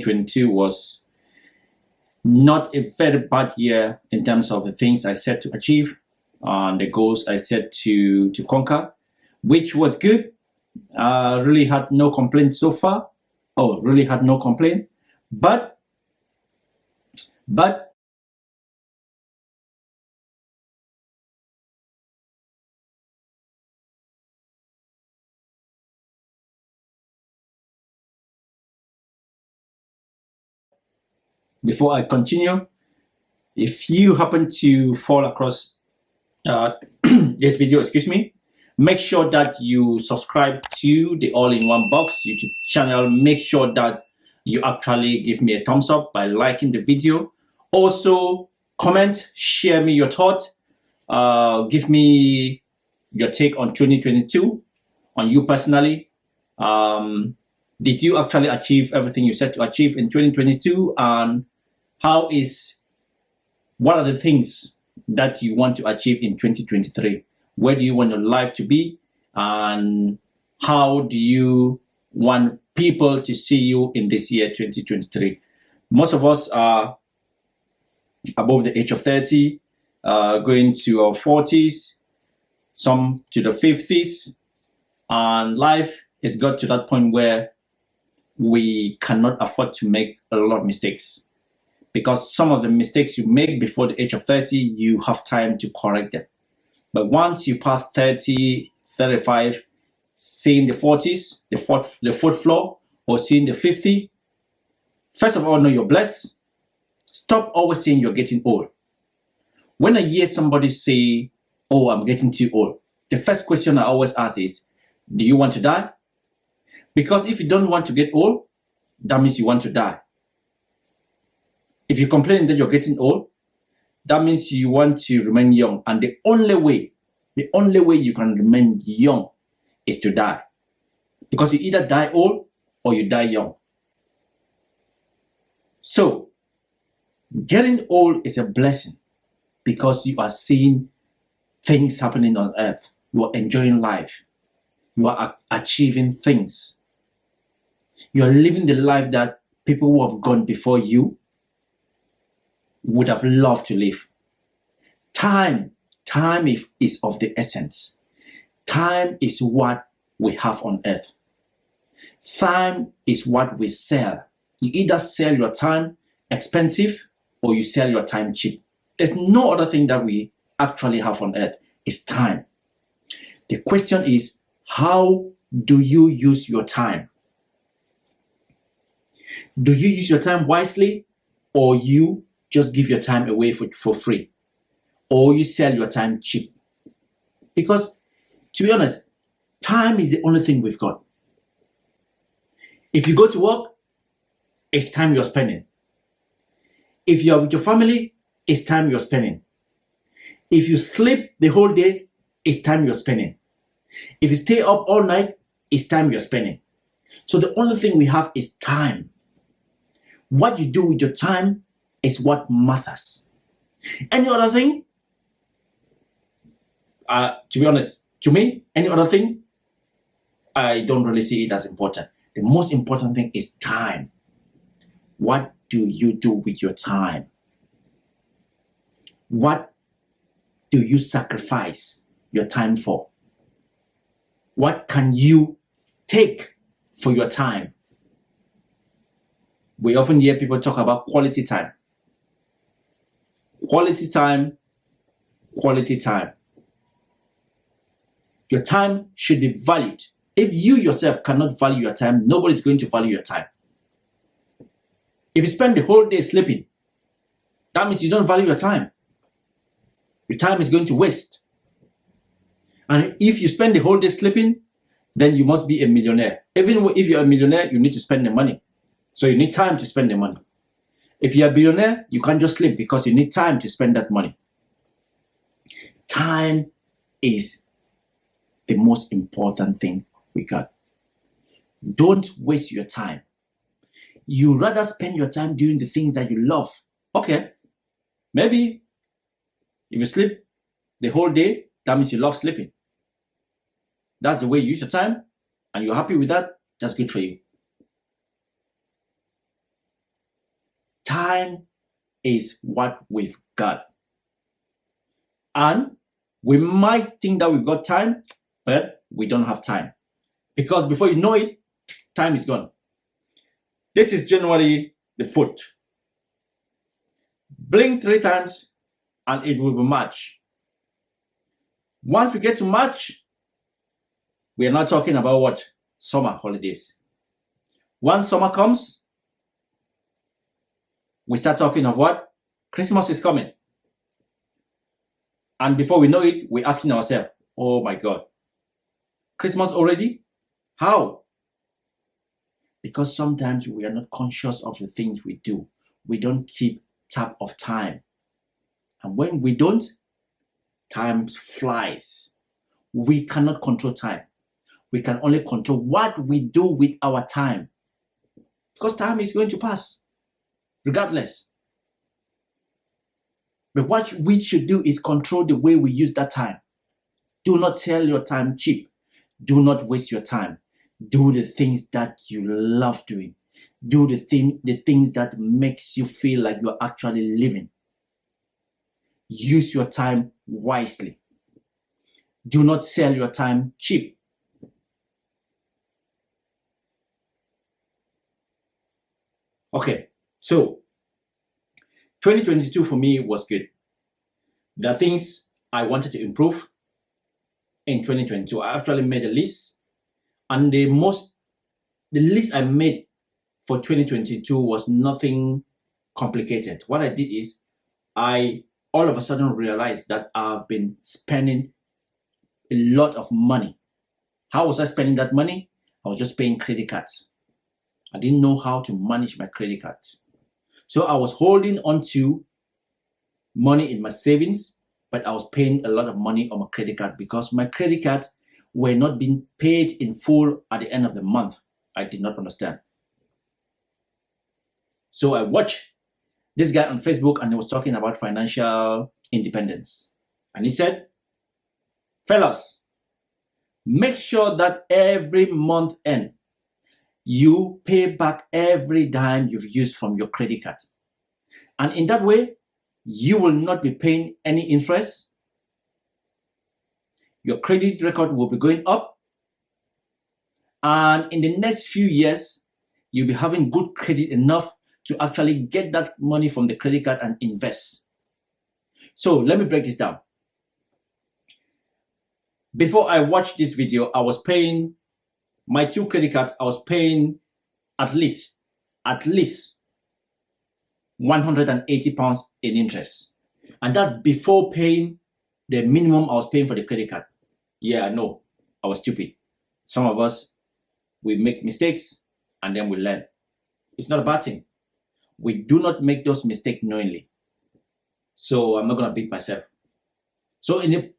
2022 was not a very bad year in terms of the things I set to achieve and the goals I set to conquer, which was good. Really had no complaint so far. Oh, really had no complaint. But before I continue, if you happen to fall across this video, excuse me, make sure that you subscribe to the All-in-One Box YouTube channel. Make sure that you actually give me a thumbs up by liking the video. Also, comment, share me your thoughts, give me your take on 2022, on you personally. Did you actually achieve everything you set to achieve in 2022? And what are the things that you want to achieve in 2023? Where do you want your life to be? And how do you want people to see you in this year, 2023? Most of us are above the age of 30, going to our 40s, some to the 50s, and life has got to that point where we cannot afford to make a lot of mistakes, because some of the mistakes you make before the age of 30, you have time to correct them. But once you pass 30, 35, seeing the 40s, the fourth floor, or seeing the 50, first of all, know you're blessed. Stop always saying you're getting old. When I hear somebody say, oh, I'm getting too old, the first question I always ask is, do you want to die? Because if you don't want to get old, that means you want to die. If you complain that you're getting old, that means you want to remain young. And the only way you can remain young is to die. Because you either die old or you die young. So, getting old is a blessing because you are seeing things happening on earth. You are enjoying life. You are achieving things. You are living the life that people who have gone before you would have loved to live. Time is of the essence. Time is what we have on earth. Time is what we sell. You either sell your time expensive or you sell your time cheap. There's no other thing that we actually have on earth. It's time. The question is, how do you use your time? Do you use your time wisely, or you just give your time away for free, or you sell your time cheap? Because, to be honest, time is the only thing we've got. If you go to work, it's time you're spending. If you're with your family, it's time you're spending. If you sleep the whole day, it's time you're spending. If you stay up all night, it's time you're spending. So the only thing we have is time. What you do with your time is what matters. Any other thing, to be honest, to me, any other thing, I don't really see it as important. The most important thing is time. What do you do with your time? What do you sacrifice your time for? What can you take for your time? We often hear people talk about quality time. Quality time, quality time. Your time should be valued. If you yourself cannot value your time, nobody's going to value your time. If you spend the whole day sleeping, that means you don't value your time. Your time is going to waste. And if you spend the whole day sleeping, then you must be a millionaire. Even if you're a millionaire, you need to spend the money. So you need time to spend the money. If you're a billionaire, you can't just sleep because you need time to spend that money. Time is the most important thing we got. Don't waste your time. You rather spend your time doing the things that you love. Okay, maybe if you sleep the whole day, that means you love sleeping. That's the way you use your time, and you're happy with that, that's good for you. time is what we've got. And we might think that we've got time, but we don't have time. Because before you know it, time is gone. This is January the 4th. Blink 3 times and it will be March. Once we get to March, we are not talking about what? Summer holidays. Once summer comes, we start talking of what? Christmas is coming. And before we know it, we're asking ourselves, oh my God, Christmas already? How? Because sometimes we are not conscious of the things we do. We don't keep tab of time. And when we don't, time flies. We cannot control time. We can only control what we do with our time. Because time is going to pass, regardless. But what we should do is control the way we use that time. Do not sell your time cheap. Do not waste your time. Do the things that you love doing. Do the things that makes you feel like you're actually living. Use your time wisely. Do not sell your time cheap. Okay, so 2022 for me was good. There are things I wanted to improve in 2022. I actually made a list, and the list I made for 2022 was nothing complicated. What I did is I all of a sudden realized that I've been spending a lot of money. How was I spending that money? I was just paying credit cards. I didn't know how to manage my credit cards. So I was holding on to money in my savings, but I was paying a lot of money on my credit card because my credit cards were not being paid in full at the end of the month. I did not understand. So I watched this guy on Facebook and he was talking about financial independence. And he said, fellas, make sure that every month end, you pay back every dime you've used from your credit card. And in that way, you will not be paying any interest. Your credit record will be going up. And in the next few years, you'll be having good credit enough to actually get that money from the credit card and invest. So let me break this down. Before I watched this video, I was paying my 2 credit cards. I was paying at least 180 pounds in interest. And that's before paying the minimum I was paying for the credit card. Yeah, I know, I was stupid. Some of us, we make mistakes and then we learn. It's not a bad thing. We do not make those mistakes knowingly. So I'm not going to beat myself. So in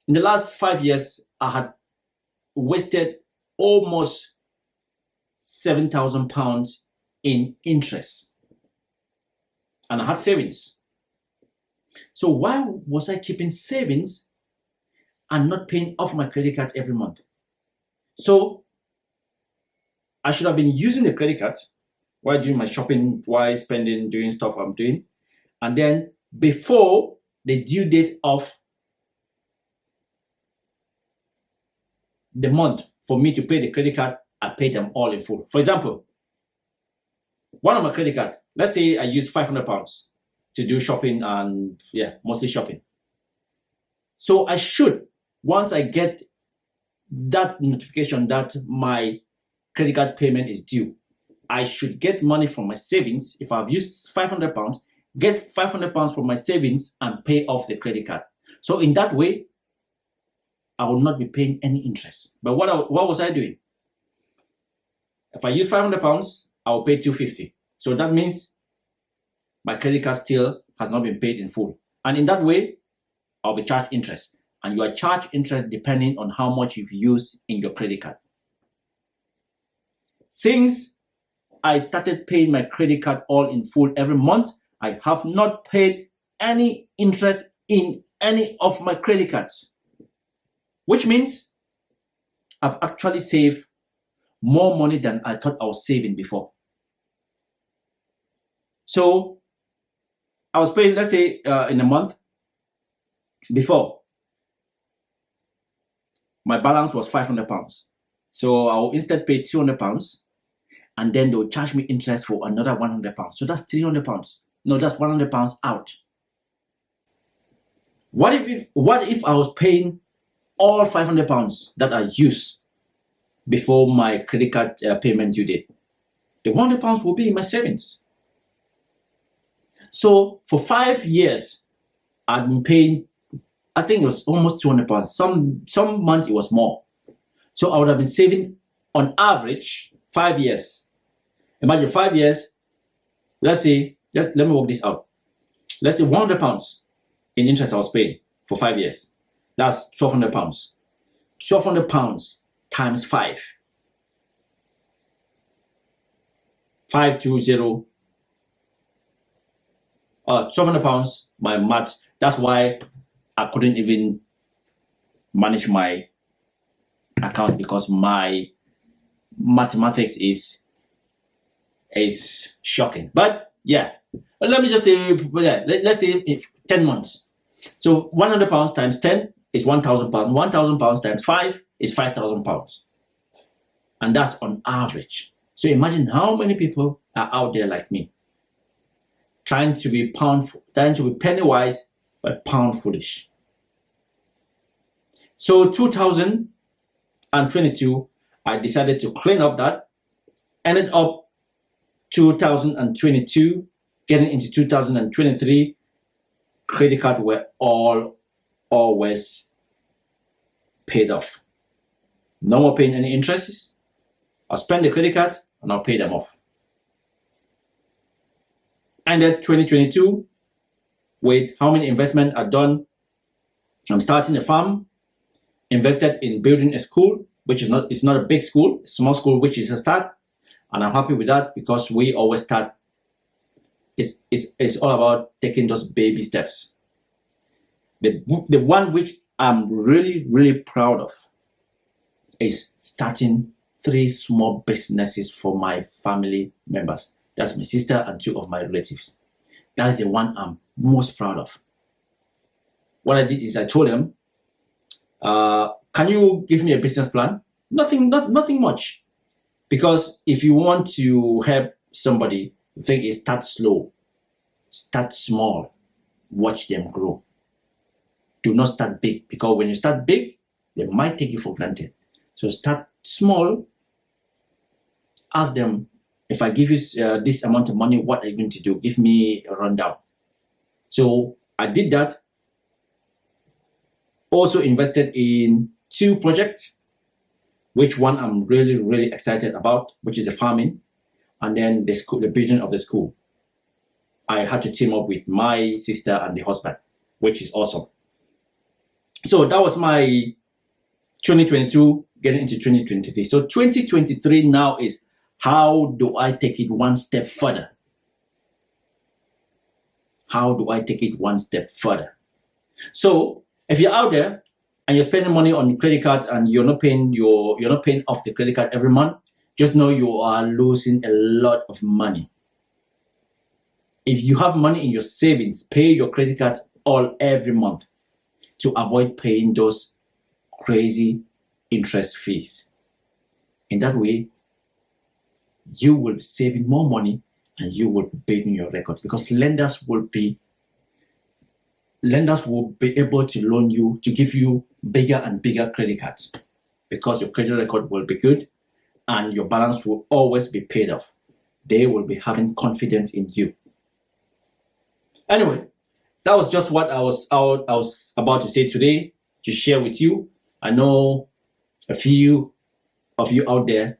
the last 5 years, I had wasted almost 7,000 pounds in interest. And I had savings. So why was I keeping savings and not paying off my credit card every month? So I should have been using the credit card while doing my shopping, while spending, doing stuff I'm doing. And then before the due date of the month for me to pay the credit card, I pay them all in full. For example, one of my credit cards, let's say I use 500 pounds to do shopping and mostly shopping. So I should, once I get that notification that my credit card payment is due, I should get money from my savings. If I've used 500 pounds, get 500 pounds from my savings and pay off the credit card. So in that way, I will not be paying any interest. But what was I doing? If I use 500 pounds, I will pay 250. So that means my credit card still has not been paid in full. And in that way, I'll be charged interest. And you are charged interest depending on how much you've used in your credit card. Since I started paying my credit card all in full every month, I have not paid any interest in any of my credit cards. Which means I've actually saved more money than I thought I was saving before. So I was paying, let's say, in a month before, my balance was £500. So I'll instead pay £200, and then they'll charge me interest for another £100. So that's £300. No, that's £100 out. What if I was paying all £500 that I used before my credit card payment due date? The £100 will be in my savings. So for 5 years, I've been paying, I think it was almost £200. Some months it was more. So I would have been saving on average 5 years. Imagine 5 years. Let's say, let me work this out. Let's say £100 in interest I was paying for 5 years. That's £1,200. £1,200 times 5. 520. £1,200. My math. That's why I couldn't even manage my account, because my mathematics is shocking. But yeah, let me just say, let's say if 10 months. So £100 times 10 is £1,000. £1,000 times 5 is £5,000. And that's on average. So imagine how many people are out there like me, trying to be penny wise but pound foolish. So 2022, I decided to clean up that. Ended up 2022, getting into 2023, credit card were always paid off. No more paying any interests. I'll spend the credit card and I'll pay them off. Ended 2022 with how many investments I've done. I'm starting a farm, invested in building a school, which is not a big school, a small school, which is a start. And I'm happy with that, because we always start. It's all about taking those baby steps. The one which I'm really, really proud of is starting 3 small businesses for my family members. That's my sister and 2 of my relatives. That is the one I'm most proud of. What I did is I told them, can you give me a business plan? Nothing much. Because if you want to help somebody, the thing is, start slow, start small, watch them grow. Do not start big, because when you start big, they might take you for granted. So start small. Ask them, if I give you this amount of money, what are you going to do? Give me a rundown. So I did that. Also invested in 2 projects, which one I'm really, really excited about, which is the farming, and then the school, the building of the school. I had to team up with my sister and the husband, which is awesome. So that was my 2022, getting into 2023. So 2023 now is, how do I take it one step further? How do I take it one step further? So if you're out there and you're spending money on credit cards and you're not paying off the credit card every month, just know you are losing a lot of money. If you have money in your savings, pay your credit cards all every month to avoid paying those crazy interest fees. In that way, you will be saving more money and you will be building your records, because lenders will be able to loan you, to give you bigger and bigger credit cards, because your credit record will be good and your balance will always be paid off. They will be having confidence in you. Anyway, that was just what I was about to say today, to share with you. I know a few of you out there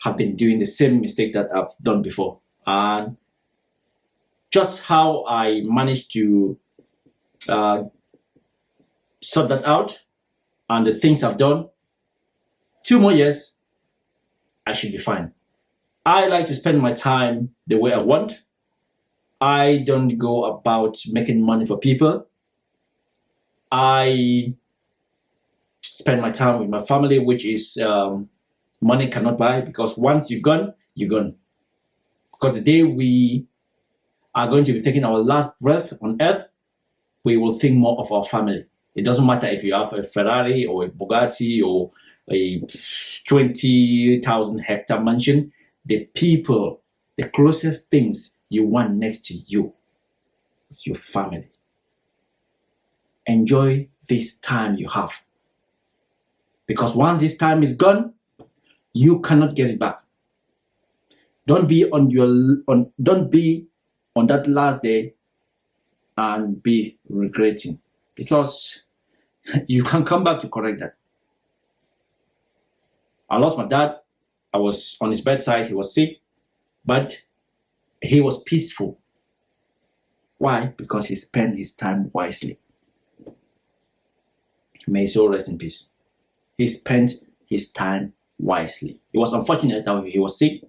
have been doing the same mistake that I've done before, and just how I managed to sort that out, and the things I've done. 2 more years, I should be fine. I like to spend my time the way I want. I don't go about making money for people. I spend my time with my family, which is money cannot buy, because once you're gone, you're gone. Because the day we are going to be taking our last breath on earth, we will think more of our family. It doesn't matter if you have a Ferrari or a Bugatti or a 20,000 hectare mansion. The people, the closest things you want next to you is your family. Enjoy this time you have, because once this time is gone, you cannot get it back. Don't be on that last day and be regretting, because you can come back to correct that. I lost my dad. I was on his bedside. He was sick, but he was peaceful. Why? Because he spent his time wisely. May his soul rest in peace. He spent his time wisely. It was unfortunate that he was sick,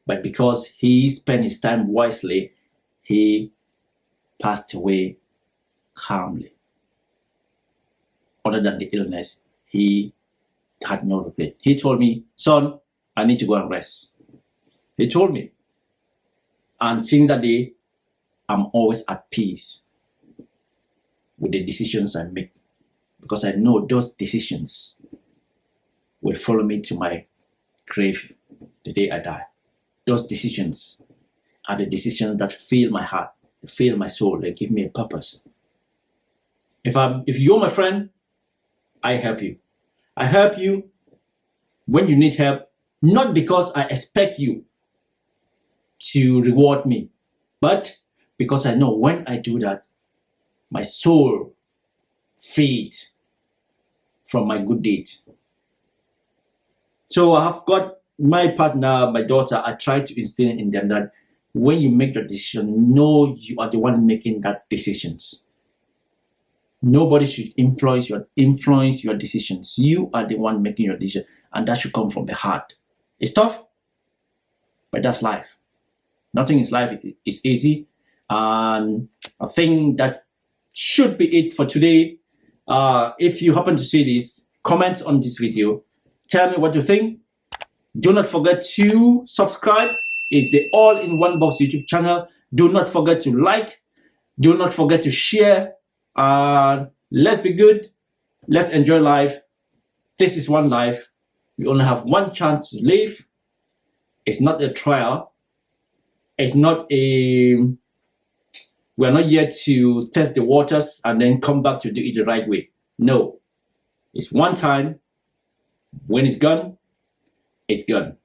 but because he spent his time wisely, he passed away calmly. Other than the illness, he had no regret. He told me, son, I need to go and rest. He told me. And since that day, I'm always at peace with the decisions I make, because I know those decisions will follow me to my grave the day I die. Those decisions are the decisions that fill my heart, they fill my soul, they give me a purpose. If you're my friend, I help you. I help you when you need help, not because I expect you to reward me, but because I know when I do that, my soul feeds from my good deeds. So I have got my partner, my daughter. I try to instill in them that when you make the decision, know you are the one making that decisions. Nobody should influence your decisions. You are the one making your decision, and that should come from the heart. It's tough, but that's life. Nothing in life is easy. And I think that should be it for today. If you happen to see this, comment on this video. Tell me what you think. Do not forget to subscribe. It's the All-in-One Box YouTube channel. Do not forget to like. Do not forget to share. Let's be good. Let's enjoy life. This is one life. We only have one chance to live. It's not a trial. It's not we're not here to test the waters and then come back to do it the right way. No. It's one time. When it's gone, it's gone.